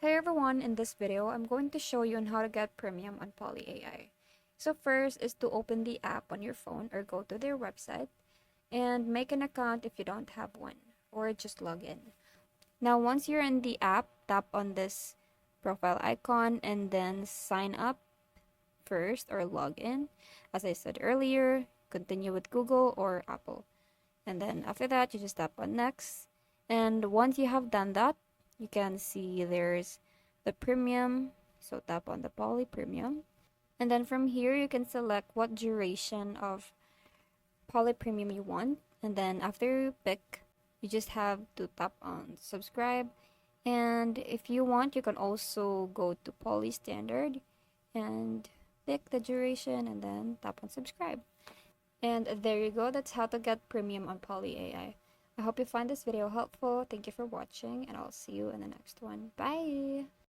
Hey everyone, in this video, I'm going to show you on how to get premium on poly.ai. So first is to open the app on your phone or go to their website and make an account if you don't have one, or just log in. Now once you're in the app, tap on this profile icon and then sign up first or log in. As I said earlier, continue with Google or Apple. And then after that, you just tap on next. And once you have done that, you can see there's the premium. So tap on the poly premium. And then from here, you can select what duration of poly premium you want. And then after you pick, you just have to tap on subscribe. And if you want, you can also go to poly standard and pick the duration and then tap on subscribe. And there you go, that's how to get premium on Poly AI. I hope you find this video helpful. Thank you for watching, and I'll see you in the next one. Bye!